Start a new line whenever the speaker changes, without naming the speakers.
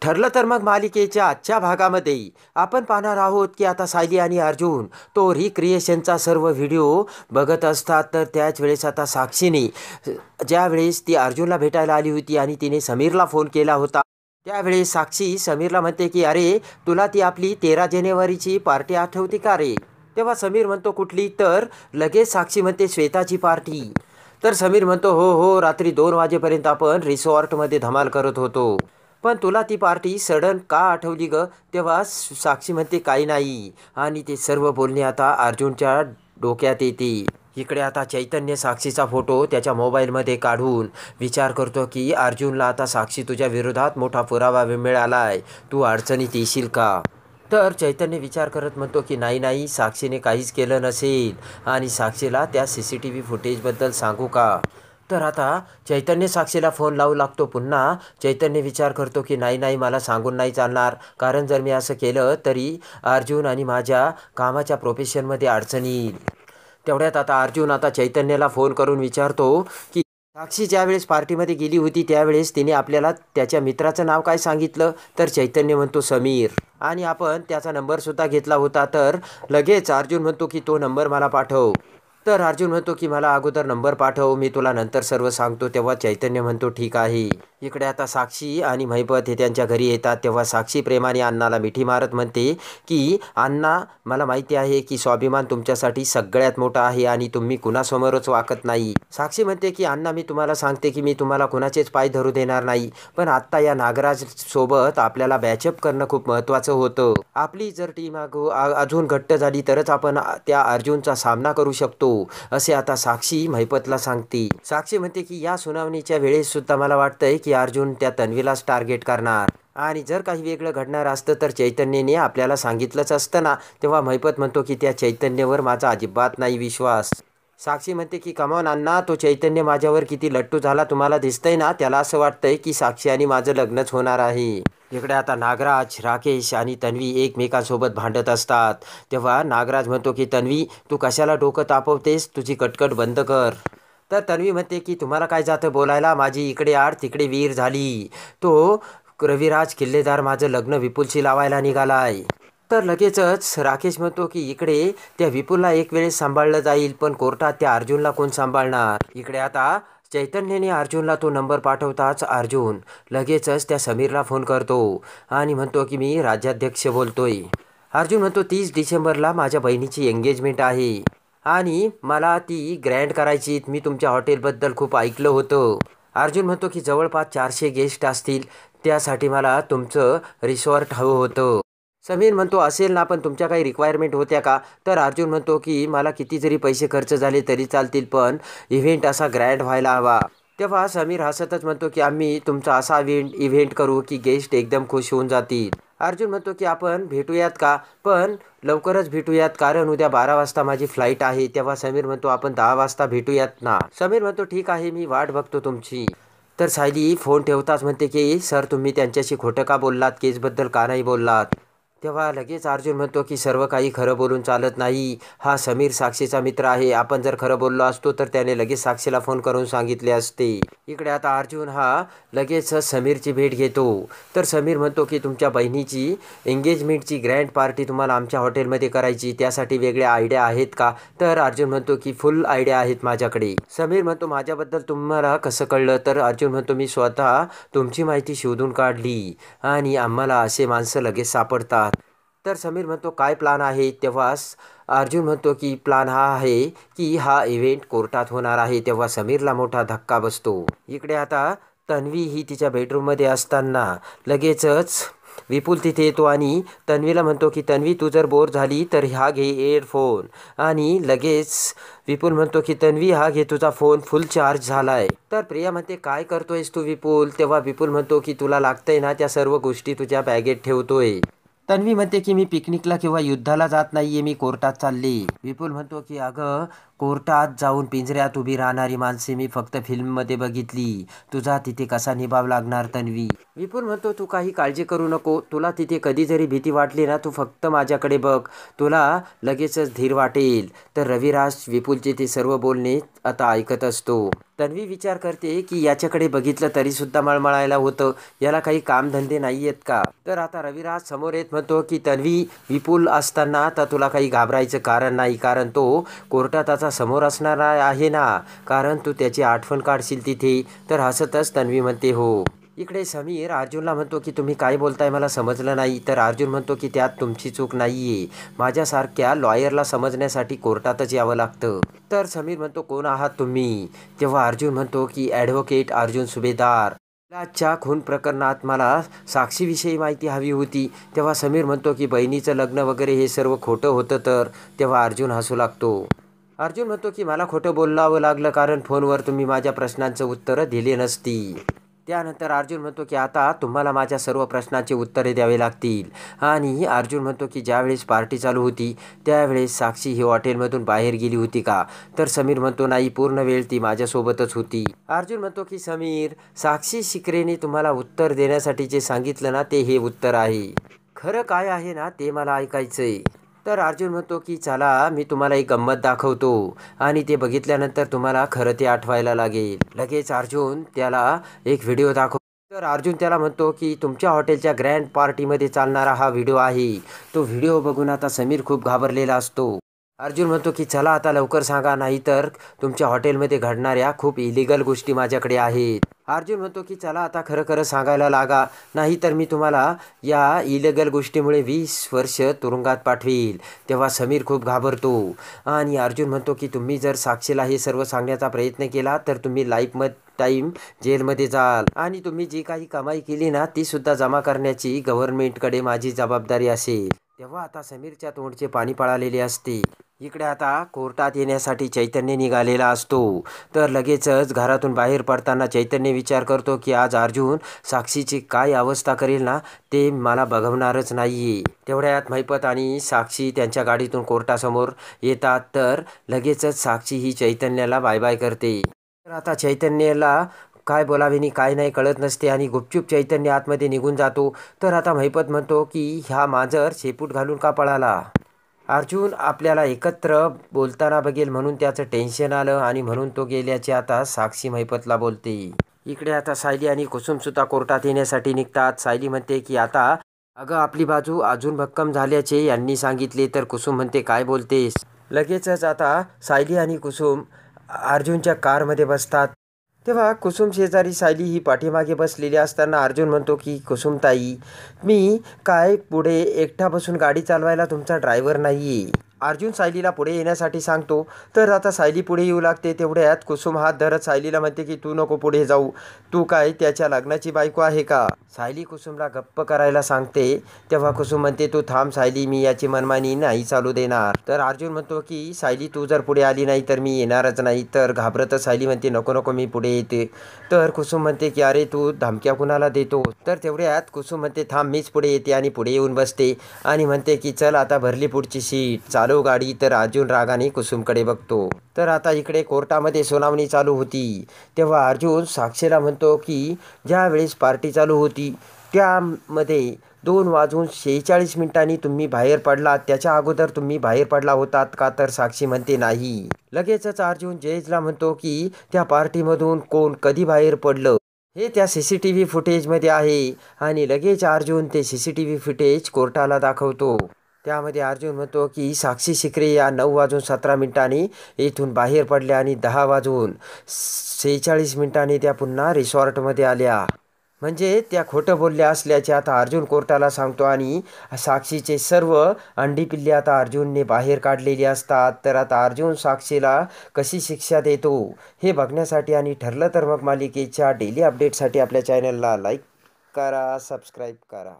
ठरलं तर मग मालिकेच्या आजच्या भागामध्ये आपण पाहणार आहोत की आता सायली आणि अर्जुन तो रिक्रिएशनचा सर्व व्हिडिओ बघत असतात. तर त्याच वेळेस आता साक्षीने ज्यावेळेस ती अर्जुनला भेटायला आली होती आणि तिने समीरला फोन केला होता, त्यावेळेस साक्षी समीरला म्हणते की अरे तुला ती आपली 13 जानेवारीची पार्टी आठवते का रे? तेव्हा समीर म्हणतो कुठली? तर लगेच साक्षी म्हणते श्वेताची पार्टी. तर समीर म्हणतो हो हो, रात्री 2 वाजेपर्यंत आपण रिसॉर्टमध्ये धमाल करत होतो, पण तुला ती पार्टी सडन का आठवली ग? तेव्हा साक्षी म्हणते काही नाही. आणि ते सर्व बोलणे आता अर्जुनच्या डोक्यात येते. इकडे आता चैतन्य साक्षीचा फोटो त्याच्या मोबाईलमध्ये काढून विचार करतो की अर्जुनला आता साक्षी तुझ्या विरोधात मोठा पुरावा मिळालाय, तू अडचणीत येशील का? तर चैतन्य विचार करत म्हणतो की नाही नाही, साक्षीने काहीच केलं नसेल आणि साक्षीला त्या CCTV फुटेजबद्दल सांगू का? तर आता चैतन्य साक्षीला फोन लावू लागतो पुन्हा. चैतन्य विचार करतो की नाही नाही, मला सांगून नाही चालणार, कारण जर मी असं केलं तरी अर्जुन आणि माझ्या कामाच्या प्रोफेशनमध्ये अडचण येईल. तेवढ्यात आता अर्जुन आता चैतन्याला फोन करून विचारतो की साक्षी ज्यावेळेस पार्टीमध्ये गेली होती त्यावेळेस तिने आपल्याला त्याच्या मित्राचं नाव काय सांगितलं? तर चैतन्य म्हणतो समीर, आणि आपण त्याचा नंबरसुद्धा घेतला होता. तर लगेच अर्जुन म्हणतो की तो नंबर मला पाठव. तर अर्जुन म्हणतो की मला अगोदर नंबर पाठव, मी तुला नंतर सर्व सांगतो. तेव्हा चैतन्य म्हणतो ठीक आहे. इकडे आता साक्षी आणि महिपत हे त्यांच्या घरी येतात. तेव्हा साक्षी प्रेमाने अण्णाला मिठी मारत म्हणते की अण्णा, मला माहिती आहे की स्वाभिमान तुमच्यासाठी सगळ्यात मोठा आहे आणि तुम्ही कुणासमोरच वाकत नाही. साक्षी म्हणते की अण्णा, मी तुम्हाला सांगते की मी तुम्हाला कुणाचेच पाय धरू देणार नाही, पण आत्ता या नागराज सोबत आपल्याला बॅचअप करणं खूप महत्त्वाचं होतं. आपली जर टीम अजून घट्ट झाली तरच आपण त्या अर्जुनचा सामना करू शकतो, असे आता साक्षी महिपतला सांगते. साक्षी म्हणते की या सुनावणीच्या वेळेस सुद्धा मला वाटतंय की अर्जुन त्या तन्वीलाच टार्गेट करणार, आणि जर काही वेगळं घडणार असतं तर चैतन्यने आपल्याला सांगितलंच असतं ना. तेव्हा महिपत म्हणतो की त्या चैतन्यवर माझा अजिबात नाही विश्वास. साक्षी म्हणते की कमॉन अण्णा, तो चैतन्य माझ्यावर किती लट्टू झाला तुम्हाला दिसतंय ना, त्याला असं वाटतंय की साक्षी आणि माझं लग्नच होणार आहे. इकडे आता नागराज, राकेश आणि तन्वी एकमेकांसोबत भांडत असतात. तेव्हा नागराज म्हणतो की तन्वी, तू कशाला डोकं तापवतेस, तुझी कटकट बंद कर. तर तन्वी म्हणते की तुम्हाला काय जातं बोलायला, माझी इकडे आड तिकडे विहीर झाली, तो रविराज किल्लेदार माझं लग्न विपुलशी लावायला निघालाय. तर लगेचच राकेश म्हणतो की इकडे त्या विपुलला एक वेळेस सांभाळलं जाईल, पण कोर्टात त्या अर्जुनला कोण सांभाळणार? इकडे आता चैतन्याने अर्जुनला तो नंबर पाठवताच अर्जुन लगेचच त्या समीरला फोन करतो आणि म्हणतो की मी राज्याध्यक्ष बोलतोय. अर्जुन म्हणतो 30 डिसेंबरला माझ्या बहिणीची एंगेजमेंट आहे आणि मला ती ग्रँड करायची. मी तुमच्या हॉटेलबद्दल खूप ऐकलं होतं. अर्जुन म्हणतो की जवळपास 400 गेस्ट असतील, त्यासाठी मला तुमचं रिसॉर्ट हवं होतं. समीर म्हणतो असेल ना, पण तुमच्या काही रिक्वायरमेंट होत्या का? तर अर्जुन म्हणतो की मला किती जरी पैसे खर्च झाले तरी चालतील, पण इव्हेंट असा ग्रँड व्हायला हवा. तेव्हा समीर हसतच म्हणतो की आम्ही तुमचा असा इव्हेंट करू की गेस्ट एकदम खुश होऊन जातील. अर्जुन म्हणतो की आपण भेटूयात का? पण लवकरच भेटूयात, कारण उद्या 12 वाजता माझी फ्लाईट आहे. तेव्हा समीर म्हणतो आपण 10 वाजता भेटूयात ना. समीर म्हणतो ठीक आहे, मी वाट बघतो तुमची. तर सायली फोन ठेवताच म्हणते की सर, तुम्ही त्यांच्याशी खोटं का बोललात, केसबद्दल का नाही बोललात? तेव्हा लगेच अर्जुन म्हणतो की सर्व काही खरं बोलून चालत नाही, हा समीर साक्षीचा मित्र आहे, आपण जर खरं बोललो असतो तर त्याने लगेच साक्षीला फोन करून सांगितले असते. इकडे आता अर्जुन हा लगेच समीरची भेट घेतो. तर समीर म्हणतो की तुमच्या बहिणीची एंगेजमेंटची ग्रँड पार्टी तुम्हाला आमच्या हॉटेलमध्ये करायची, त्यासाठी वेगळ्या आयडिया आहेत का? तर अर्जुन म्हणतो की फुल आयडिया आहेत माझ्याकडे. समीर म्हणतो माझ्याबद्दल तुम्हाला कसं कळलं? तर अर्जुन म्हणतो मी स्वतः तुमची माहिती शोधून काढली आणि आम्हाला असे माणसं लगेच सापडतात. तर समीर म्हणतो काय प्लान आहे? तेव्हा अर्जुन म्हणतो की प्लान हा आहे की हा इव्हेंट कोर्टात होणार आहे. तेव्हा समीरला मोठा धक्का बसतो. इकडे आता तन्वी ही तिच्या बेडरूममध्ये असताना लगेचच विपुल तिथे येतो आणि तन्वीला म्हणतो की तन्वी, तू जर बोर झाली तर हा घे इयरफोन. आणि लगेच विपुल म्हणतो की तन्वी, हा घे तुझा फोन, फुल चार्ज झालाय. तर प्रिया म्हणते काय करतोयस तू विपुल? तेव्हा विपुल म्हणतो की तुला लागतंय ना, त्या सर्व गोष्टी तुझ्या बॅगेत ठेवतोय. तन्वी म्हणते की मी पिकनिकला किंवा युद्धाला जात नाहीये, मी कोर्टात चालले. विपुल म्हणतो की अगं कोर्टात जाऊन पिंजऱ्यात उभी राहणारी माणसे मी फक्त फिल्ममध्ये बघितली. तुझा तिथे कसा निभाव लागणार तन्वी? विपुल म्हणतो, तू काही काळजी करू नको. तुला तिथे कधी जरी भीती वाटली ना, तू फक्त माझ्याकडे बघ. तुला लगेचच धीर वाटेल. तर रविराज विपुलचे ते सर्व बोलणे आता ऐकत असतो. तन्वी विचार करते की याच्याकडे बघितलं तरी सुद्धा मळमळायला होतं. याला काही कामधंदे नाही आहेत का? तर आता रविराज समोर येत म्हणतो की तन्वी, विपुल असताना आता तुला काही घाबरायचं कारण नाही. कारण तो कोर्टात आता समोर असणार आहे ना. कारण तू त्याची आठवण काढशील तिथे. तर हसतच तन्वी म्हणते हो. इकडे समीर अर्जुनला म्हणतो की तुम्ही काय बोलताय मला समजलं नाही. तर अर्जुन म्हणतो की त्यात तुमची चूक नाहीये. माझ्यासारख्या लॉयरला समजण्यासाठी कोर्टातच यावं लागतं. तर समीर म्हणतो, कोण आहात तुम्ही? तेव्हा अर्जुन म्हणतो की ॲडव्होकेट अर्जुन सुभेदार. आजच्या खून प्रकरणात मला साक्षीविषयी माहिती हवी होती. तेव्हा समीर म्हणतो की बहिणीचं लग्न वगैरे हे सर्व खोटं होतं. तर तेव्हा अर्जुन हसू लागतो. अर्जुन म्हणतो की मला खोटं बोलावं लागलं कारण फोनवर तुम्ही माझ्या प्रश्नांचं उत्तरं दिली नसती. त्यानंतर अर्जुन म्हणतो की आता तुम्हाला माझ्या सर्व प्रश्नांची उत्तरे द्यावी लागतील. आणि अर्जुन म्हणतो की ज्यावेळेस पार्टी चालू होती त्यावेळेस साक्षी ही हॉटेलमधून बाहेर गेली होती का? तर समीर म्हणतो नाही, पूर्ण वेळ ती माझ्यासोबतच होती. अर्जुन म्हणतो की समीर, साक्षी शिकरेने तुम्हाला उत्तर देण्यासाठी जे सांगितलं ना ते हे उत्तर आहे. खरं काय आहे ना ते मला ऐकायचंय. तर अर्जुन म्हणतो की चला मी तुम्हाला एक गंमत दाखवतो आणि ते बघितल्यानंतर तुम्हाला खरं ते आठवायला लागेल. लगेच अर्जुन त्याला एक व्हिडिओ दाखवतो. तर अर्जुन त्याला म्हणतो की तुमच्या हॉटेलच्या ग्रँड पार्टीमध्ये चालणारा हा व्हिडिओ आहे. तो व्हिडिओ बघून आता समीर खूप घाबरलेला असतो. अर्जुन म्हणतो की चला आता लवकर सांगा, नाहीतर तुमच्या हॉटेलमध्ये घडणाऱ्या खूप इलिगल गोष्टी माझ्याकडे आहेत. अर्जुन म्हणतो की चला आता खरं खरं सांगायला लागा, नाहीतर मी तुम्हाला या इलिगल गोष्टीमुळे 20 वर्ष तुरुंगात पाठवील. तेव्हा समीर खूप घाबरतो आणि अर्जुन म्हणतो की तुम्ही जर साक्षीला हे सर्व सांगण्याचा प्रयत्न केला तर तुम्ही टाईम जेलमध्ये जाल आणि तुम्ही जी काही कमाई केली ना ती सुद्धा जमा करण्याची गव्हर्नमेंटकडे माझी जबाबदारी असेल. तेव्हा आता समीरच्या तोंडचे पाणी पळालेले असते. इकडे आता कोर्टात येण्यासाठी चैतन्य निघालेला असतो. तर लगेचच घरातून बाहेर पडताना चैतन्य विचार करतो की आज अर्जुन साक्षीची काय अवस्था करेल ना ते मला बघवणारच नाहीये. तेवढ्यात महिपत आणि साक्षी त्यांच्या गाडीतून कोर्टासमोर येतात. तर लगेचच साक्षी ही चैतन्याला बाय बाय करते. तर आता चैतन्याला काय बोलावे आणि काय नाही कळत नसते आणि गुपचूप चैतन्य आतमध्ये निघून जातो. तर आता महिपत म्हणतो की ह्या मांजर शेपूट घालून का पळाला? अर्जुन आपल्याला एकत्र बोलताना बघेल म्हणून त्याचं टेन्शन आलं आणि म्हणून तो गेल्याचे आता साक्षी महिपतला बोलते. इकडे आता सायली आणि कुसुमसुद्धा कोर्टात येण्यासाठी निघतात. सायली म्हणते की आता अगं आपली बाजू अजून भक्कम झाल्याचे यांनी सांगितले. तर कुसुम म्हणते काय बोलतेस? लगेचच आता सायली आणि कुसुम अर्जुनच्या कारमध्ये बसतात. तेव्हा कुसुम शेजारी सायली ही पाठीमागे बसलेली असताना अर्जुन म्हणतो की कुसुमताई, मी काय पुढे एकटा बसून गाडी चालवायला तुमचा ड्रायव्हर नाहीये. अर्जुन सायलीला पुढे येण्यासाठी सांगतो. तर आता सायली पुढे येऊ लागते. तेवढ्यात कुसुम हात धरत सायलीला म्हणते की तू नको पुढे जाऊ, तू काय त्याच्या लग्नाची बायको आहे का? सायली कुसुमला गप्प करायला सांगते. तेव्हा कुसुम म्हणते तू थांब सायली, मी याची मनमानी नाही चालू देणार. तर अर्जुन म्हणतो की सायली तू जर पुढे आली नाही तर मी येणारच नाही. तर घाबरतच सायली म्हणते नको नको मी पुढे येते. तर कुसुम म्हणते की अरे तू धमक्या कुणाला देतो? तर तेवढ्यात कुसुम म्हणते थांब मीच पुढे येते आणि पुढे येऊन बसते आणि म्हणते की चल आता भरली पुढची सीट, चालव गाडी. तर अर्जुन रागाने कुसुमकडे बघतो. तर आता इकडे कोर्टामध्ये सुनावणी चालू होती. तेव्हा अर्जुन साक्षीला म्हणतो की ज्या वेळेस पार्टी चालू होती त्यामध्ये 2:46 तुम्ही बाहेर पडलात, त्याच्या अगोदर तुम्ही बाहेर पडला होतात का? तर साक्षी म्हणते नाही. लगेचच अर्जुन जजेसला म्हणतो की त्या पार्टीमधून कोण कधी बाहेर पडलं हे त्या CCTV फुटेजमध्ये आहे. आणि लगेच अर्जुन ते CCTV फुटेज कोर्टाला दाखवतो. त्यामध्ये अर्जुन म्हणतो की साक्षी शिकरे या 9:17 येथून बाहेर पडल्या आणि 10:46 त्या पुन्हा रिसॉर्टमध्ये आल्या. म्हणजे त्या खोटं बोलल्या असल्याचे आता अर्जुन कोर्टाला सांगतो. आणि साक्षीचे सर्व अंडी पिल्ले आता अर्जुनने बाहेर काढलेली असतात. तर आता अर्जुन साक्षीला कशी शिक्षा देतो हे बघण्यासाठी आणि ठरलं तर मग मालिकेच्या डेली अपडेटसाठी आपल्या चॅनलला लाईक करा, सबस्क्राईब करा.